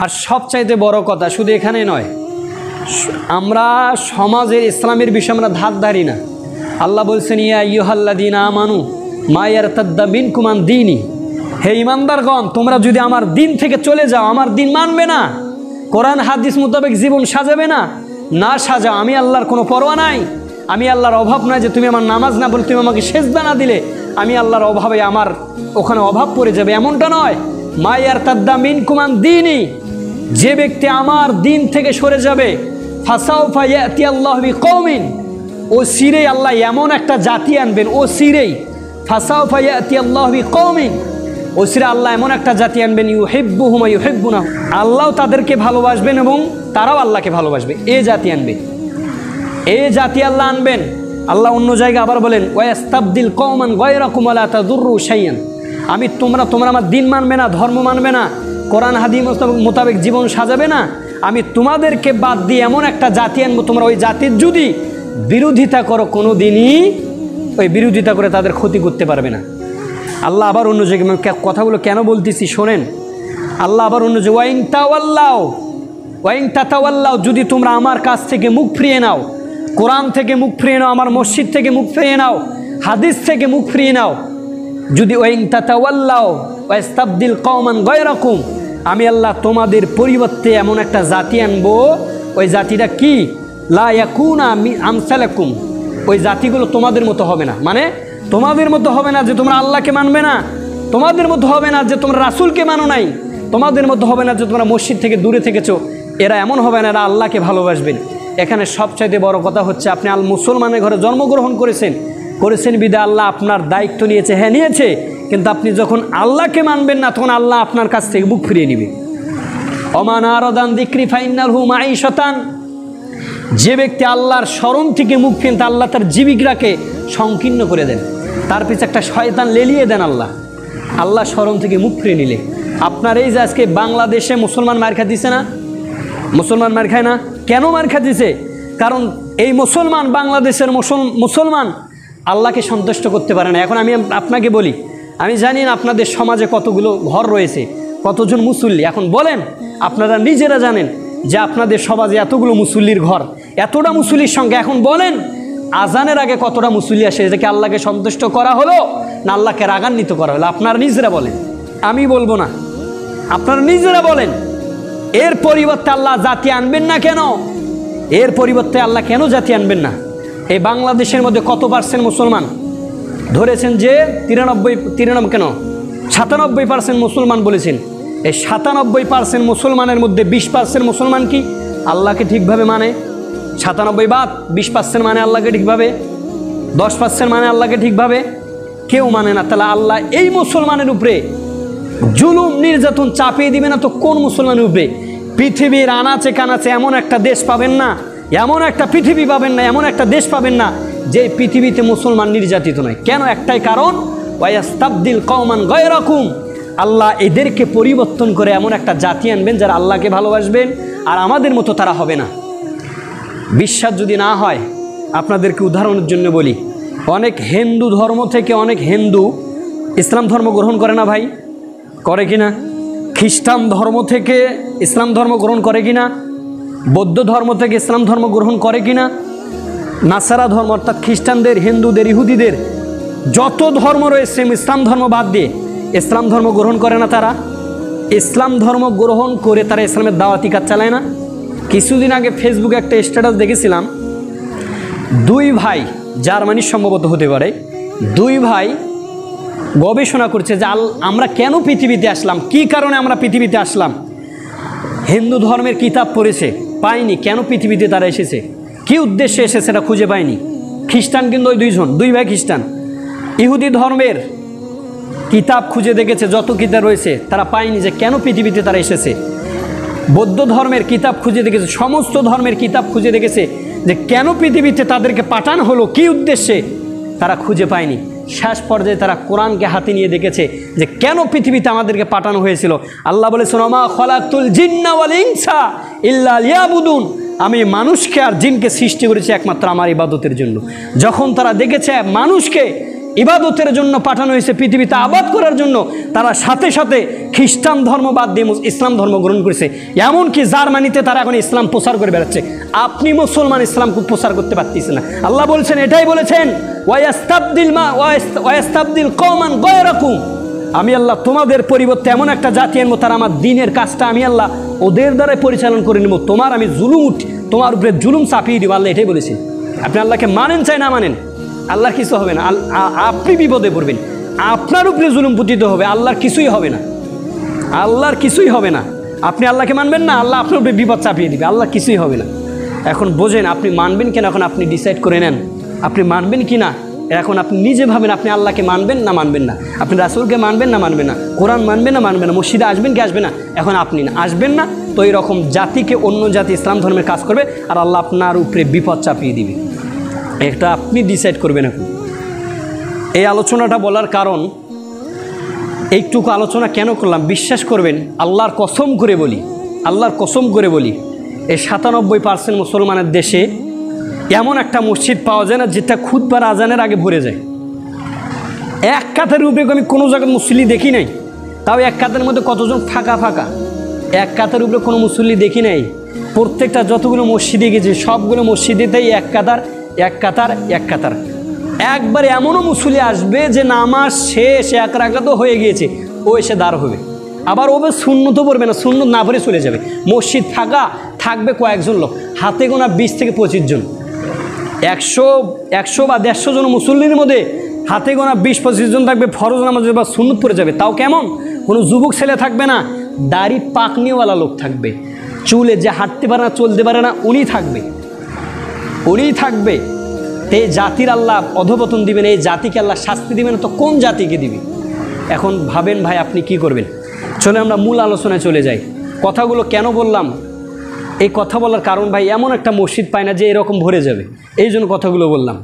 আর সবচাইতে বড় কথা শুধু এখানে নয়, আমরা সমাজের ইসলামের বিষয়ে আমরা ধার ধারি না। আল্লাহ বলছেন ইয়া আইয়ুহাল্লাযীনা আমানু মা ইয়ারতাদ্দা মিনকুম আন দীনি, হে ঈমানদারগণ তোমরা যদি আমার দিন থেকে চলে যাও, আমার দিন মানবে না, কোরআন হাদিস মোতাবেক জীবন সাজাবে না, না সাজাও, আমি আল্লাহর কোনো পরোয়া নাই, আমি আল্লাহর অভাব নাই যে তুমি আমার নামাজ না বলে তুমি আমাকে সেজদা না দিলে আমি আল্লাহর অভাবে আমার ওখানে অভাব পড়ে যাবে, এমনটা নয়। মা ইয়ারতাদ্দা মিনকুম আন দীনি, যে ব্যক্তি আমার দিন থেকে সরে যাবে, ফাসাউফা ইয়াতি আল্লাহু বিকওমিন, ও সিরেই আল্লাহ এমন একটা জাতি আনবেন, ও সিরেই ফাসাউফা ইয়াতি আল্লাহু বিকওমিন, ও সিরে আল্লাহ এমন একটা জাতি আনবেন ইউহিব্বুহুম ওয়া ইউহিব্বুনাহু, আল্লাহ তাদেরকে ভালোবাসবেন এবং তারাও আল্লাহকে ভালোবাসবে, এই জাতি আনবে, এই জাতি আল্লাহ আনবেন। আল্লাহ অন্য জায়গায় আবার বলেন ওয়াস্তাবদিল কওমান গায়রাকুম ওয়া লা তাদুররু শাইআন, আমি তোমরা আমার দিন মানবে না, ধর্ম মানবে না, কোরআন হাদিস মোতাবেক জীবন সাজাবে না, আমি তোমাদেরকে বাদ দিয়ে এমন একটা জাতি আনবো, তোমরা ওই জাতির যদি বিরোধিতা করো কোনো দিনই ওই বিরোধিতা করে তাদের ক্ষতি করতে পারবে না। আল্লাহ আবার অন্য জায়গায়, কথাগুলো কেন বলতেছি শোনেন, আল্লাহ আবার অন্য জায়গায় ওয়াইন তাতাওয়াল্লাও, যদি তোমরা আমার কাছ থেকে মুখ ফিরিয়ে নাও, কোরআন থেকে মুখ ফিরিয়ে নাও, আমার মসজিদ থেকে মুখ ফিরিয়ে নাও, হাদিস থেকে মুখ ফিরিয়ে নাও, যদি ওয়াইন তাতাওয়াল্লাও ওয়াস্তাবদিল কওমান গায়রাকুম, আমি আল্লাহ তোমাদের পরিবর্তে এমন একটা জাতি আনবো, ওই জাতিটা কি লা ইয়াকুনা আমসালাকুম, ওই জাতিগুলো তোমাদের মতো হবে না, মানে তোমাদের মতো হবে না যে তোমরা আল্লাহকে মানবে না, তোমাদের মতো হবে না যে তোমরা রাসূলকে মানো নাই, তোমাদের মতো হবে না যে তোমরা মসজিদ থেকে দূরে থেকেছো, এরা এমন হবে না, এরা আল্লাহকে ভালোবাসবেন। এখানে সবচাইতে বড় কথা হচ্ছে আপনি মুসলমানের ঘরে জন্মগ্রহণ করেছেন বিদায় আল্লাহ আপনার দায়িত্ব নিয়েছে, হ্যাঁ নিয়েছে, কিন্তু আপনি যখন আল্লাহকে মানবেন না তখন আল্লাহ আপনার কাছ থেকে বুক ফিরিয়ে নেবে। ওমান আরাদান যিকরি ফাইন্নাহু মাঈশাতান, যে ব্যক্তি আল্লাহর স্মরণ থেকে মুখ ফিরেন তা আল্লাহ তার জীবিকাকে সংকীর্ণ করে দেন, তার পিছে একটা শয়তান লেলিয়ে দেন। আল্লাহ স্মরণ থেকে মুখ ফিরিয়ে নিলে আপনার এই যে আজকে বাংলাদেশে মুসলমান মার খা দিছে না, মুসলমান মার খায় না, কেন মার খা দিছে? কারণ এই মুসলমান, বাংলাদেশের মুসলমান আল্লাহকে সন্তুষ্ট করতে পারে না। এখন আমি আপনাকে বলি, আমি জানি না আপনাদের সমাজে কতগুলো ঘর রয়েছে, কতজন মুসল্লি, এখন বলেন আপনারা নিজেরা জানেন যে আপনাদের সমাজে এতগুলো মুসল্লির ঘর, এতটা মুসল্লির সংখ্যা, এখন বলেন আজানের আগে কতটা মুসল্লি আসে, এটাকে আল্লাহকে সন্তুষ্ট করা হলো না আল্লাহকে রাগান্বিত করা হলো? আপনারা নিজেরা বলেন, আমি বলবো না, আপনারা নিজেরা বলেন। এর পরিবর্তে আল্লাহ জাতি আনবেন না কেন? এর পরিবর্তে আল্লাহ কেন জাতি আনবেন না? এই বাংলাদেশের মধ্যে কত পার্সেন্ট মুসলমান ধরেছেন যে 93 কেন 97% মুসলমান বলেছেন। এই 97% মুসলমানের মধ্যে 20% মুসলমান কি আল্লাহকে ঠিকভাবে মানে? 97 বাদ 20% মানে আল্লাহকে ঠিকভাবে, 10% মানে আল্লাহকে ঠিকভাবে, কেউ মানে না। তাহলে আল্লাহ এই মুসলমানের উপরে জুলুম নির্যাতন চাপিয়ে দিবে না তো কোন মুসলমানের উপরে? পৃথিবীর আনাচে কানাচে এমন একটা দেশ পাবেন না, এমন একটা পৃথিবী পাবেন না, এমন একটা দেশ পাবেন না যে পৃথিবীতে মুসলমান নির্যাতিত নয়। কেন? একটাই কারণ, ওয়াস্তাবদিল কওমান গায়রাকুম, আল্লাহ এদেরকে পরিবর্তন করে এমন একটা জাতি আনবেন যারা আল্লাহকে ভালোবাসবেন, আর আমাদের মতো তারা হবে না। বিশ্বাস যদি না হয় আপনাদেরকে উদাহরণের জন্য বলি, অনেক হিন্দু ধর্ম থেকে অনেক হিন্দু ইসলাম ধর্ম গ্রহণ করে না ভাই? করে কি না? খ্রিস্টান ধর্ম থেকে ইসলাম ধর্ম গ্রহণ করে কি না? বৌদ্ধ ধর্ম থেকে ইসলাম ধর্ম গ্রহণ করে কি না? নাসারা ধর্ম অর্থাৎ খ্রিস্টানদের, হিন্দুদের, ইহুদিদের যত ধর্ম রয়েছে ইসলাম ধর্ম বাদ দিয়ে ইসলাম ধর্ম গ্রহণ করে না তারা? ইসলাম ধর্ম গ্রহণ করে তারা ইসলামের দাওয়াতি কাজ চালায় না? কিছুদিন আগে ফেসবুকে একটা স্ট্যাটাস দেখেছিলাম, দুই ভাই, জার্মানির সম্ভবত হতে পারে, দুই ভাই গবেষণা করছে যে আমরা কেন পৃথিবীতে আসলাম, কি কারণে আমরা পৃথিবীতে আসলাম। হিন্দু ধর্মের কিতাব পড়েছে, পায়নি, কেন পৃথিবীতে তারা এসেছে, কি উদ্দেশ্যে এসেছে সেটা খুঁজে পায়নি। খ্রিস্টান কিন্তু ওই দুই ভাই খ্রিস্টান। ইহুদি ধর্মের কিতাব খুঁজে দেখেছে, যত কিতাব রয়েছে তারা পায়নি যে কেন পৃথিবীতে তারা এসেছে। বৌদ্ধ ধর্মের কিতাব খুঁজে দেখেছে, সমস্ত ধর্মের কিতাব খুঁজে দেখেছে যে কেন পৃথিবীতে তাদেরকে পাঠানো হলো, কি উদ্দেশ্যে, তারা খুঁজে পায়নি। শেষ পর্যায়ে তারা কোরআনকে হাতে নিয়ে দেখেছে যে কেন পৃথিবীতে আমাদেরকে পাঠানো হয়েছিল। আল্লাহ বলেছেন ওমা খলাকতুল জিন্না ওয়াল ইনসা ইল্লা লিয়াবুদুন, আমি মানুষকে আর জিনকে সৃষ্টি করেছি একমাত্র আমার ইবাদতের জন্য। যখন তারা দেখেছে মানুষকে ইবাদতের জন্য পাঠানো হয়েছে, পৃথিবীতে আবাদ করার জন্য, তারা সাথে সাথে খ্রিস্টান ধর্ম বাদ দিয়ে ইসলাম ধর্ম গ্রহণ করেছে। এমনকি জার্মানিতে তারা এখন ইসলাম প্রচার করে বেড়াচ্ছে। আপনি মুসলমান ইসলাম প্রচার করতে পারতেছেন না। আল্লাহ বলছেন, এটাই বলেছেন, ওয়াস্তাবদিল কওমান গায়রাকুম, আমি আল্লাহ তোমাদের পরিবর্তে এমন একটা জাতি আনবো, তারা আমার দ্বীনের কাজটা আমি আল্লাহ ওদের দ্বারাই পরিচালন করে নেব। তোমার উপরে জুলুম চাপিয়ে দিব। আল্লাহ এটাই বলেছেন। আপনি আল্লাহকে মানেন চাই না মানেন, আল্লাহর কিছু হবে না। আপনি বিপদে পড়বেন, আপনার উপরে জুলুম পতিত হবে, আল্লাহর কিছুই হবে না। আল্লাহর কিছুই হবে না। আপনি আল্লাহকে মানবেন না, আল্লাহ আপনার উপরে বিপদ চাপিয়ে দিবে, আল্লাহর কিছুই হবে না। এখন বোঝেন আপনি মানবেন কেন, এখন আপনি ডিসাইড করে নেন আপনি মানবেন কি না। এখন আপনি নিজে ভাবেন আপনি আল্লাহকে মানবেন না মানবেন না, আপনি রাসূলকে মানবেন না মানবেন না, কোরআন মানবেন না মানবেন না, মসজিদে আসবেন কি আসবেন না। এখন আপনি না আসবেন না, তো এইরকম জাতিকে অন্য জাতি ইসলাম ধর্মের কাজ করবে, আর আল্লাহ আপনার উপরে বিপদ চাপিয়ে দিবে। এটা আপনি ডিসাইড করবেন। এখন এই আলোচনাটা বলার কারণ, এইটুকু আলোচনা কেন করলাম বিশ্বাস করবেন, আল্লাহর কসম করে বলি, আল্লাহর কসম করে বলি, এই 97% মুসলমানের দেশে এমন একটা মসজিদ পাওয়া যায় না যেটা খুতবার আজানের আগে ভরে যায়। এক কাতার উপরে আমি কোনো জায়গায় মুসল্লি দেখি নাই, তাও এক কাতারের মধ্যে কতজন ফাঁকা ফাঁকা, এক কাতার উপরে কোনো মুসল্লি দেখি নাই। প্রত্যেকটা যতগুলো মসজিদে গেছে সবগুলো মসজিদেতেই এক কাতার এক কাতার এক কাতার। একবার এমনও মুসল্লি আসবে যে নামাজ শেষ, এক রাকাতও হয়ে গিয়েছে, ও এসে দাঁড় হবে, আবার ও সুন্নতও পড়বে না, সুন্নত না পড়ে চলে যাবে। মসজিদ ফাঁকা থাকবে কয়েকজন লোক, হাতে গোনা 20 থেকে 25 জন। 100 বা 150 জন মুসল্লির মধ্যে হাতে গোনা 20-25 জন থাকবে ফরজ নামাজ বা সুন্নত পড়ে যাবে। তাও কেমন, কোনো যুবক ছেলে থাকবে না, দাড়ি পাকনিওয়ালা লোক থাকবে, চুলে যে হাঁটতে পারে না চলতে পারে না উনিই থাকবে। এই জাতির আল্লাহ অধপতন দিবেন, এই জাতিকে আল্লাহ শাস্তি দিবেন, তো কোন জাতিকে দিবে? এখন ভাবেন ভাই আপনি কি করবেন। চলে আমরা মূল আলোচনায় চলে যাই। কথাগুলো কেন বললাম, এই কথা বলার কারণ ভাই এমন একটা মসজিদ পায় না যে এরকম ভরে যাবে, এই জন্য কথাগুলো বললাম।